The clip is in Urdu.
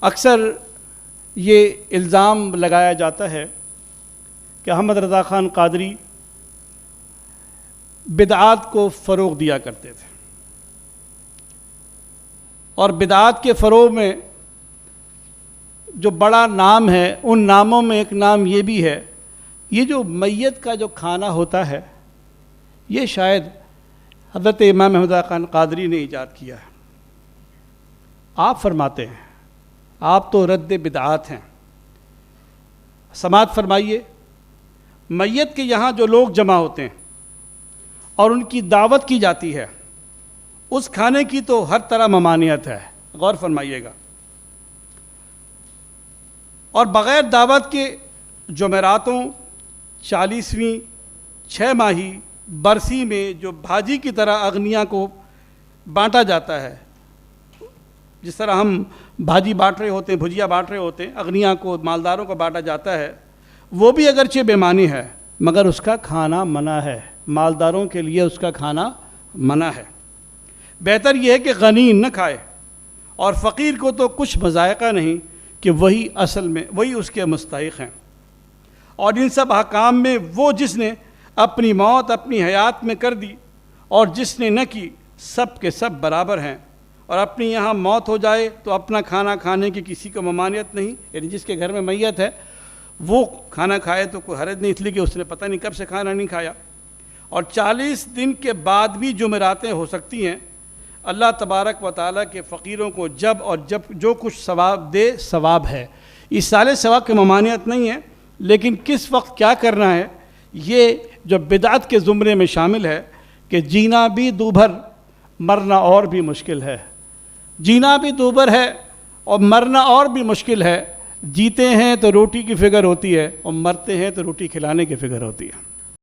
اکثر یہ الزام لگایا جاتا ہے کہ احمد رضا خان قادری بدعات کو فروغ دیا کرتے تھے، اور بدعات کے فروغ میں جو بڑا نام ہے ان ناموں میں ایک نام یہ بھی ہے، یہ جو میت کا جو کھانا ہوتا ہے یہ شاید حضرت امام احمد رضا خان قادری نے ایجاد کیا ہے۔ آپ فرماتے ہیں، آپ تو رد بدعات ہیں، سماعت فرمائیے، میت کے یہاں جو لوگ جمع ہوتے ہیں اور ان کی دعوت کی جاتی ہے، اس کھانے کی تو ہر طرح ممانعت ہے، غور فرمائیے گا، اور بغیر دعوت کے جمعراتوں، 40ویں، 6 ماہی، برسی میں جو بھاجی کی طرح اغنیاء کو بانٹا جاتا ہے، جس طرح ہم بھاجی بانٹ رہے ہوتے ہیں، بھجیا بانٹ رہے ہوتے ہیں، اغنیاء کو، مالداروں کو بانٹا جاتا ہے، وہ بھی اگرچہ بے معنی ہے مگر اس کا کھانا منع ہے، مالداروں کے لیے اس کا کھانا منع ہے۔ بہتر یہ ہے کہ غنی نہ کھائے، اور فقیر کو تو کچھ مذائقہ نہیں کہ وہی اصل میں وہی اس کے مستحق ہیں۔ اور ان سب احکام میں وہ جس نے اپنی موت اپنی حیات میں کر دی اور جس نے نہ کی، سب کے سب برابر ہیں، اور اپنی یہاں موت ہو جائے تو اپنا کھانا کھانے کی کسی کو ممانعت نہیں، یعنی جس کے گھر میں میت ہے وہ کھانا کھائے تو کوئی حرج نہیں، اس لیے کہ اس نے پتہ نہیں کب سے کھانا نہیں کھایا۔ اور 40 دن کے بعد بھی جمعراتیں ہو سکتی ہیں۔ اللہ تبارک و تعالیٰ کے فقیروں کو جب اور جب جو کچھ ثواب دے، ثواب ہے، اس سارے ثواب کی ممانعت نہیں ہے، لیکن کس وقت کیا کرنا ہے یہ جو بدعت کے زمرے میں شامل ہے کہ جینا بھی دوبھر، مرنا اور بھی مشکل ہے۔ جینا بھی دوبھر ہے اور مرنا اور بھی مشکل ہے۔ جیتے ہیں تو روٹی کی فکر ہوتی ہے، اور مرتے ہیں تو روٹی کھلانے کی فکر ہوتی ہے۔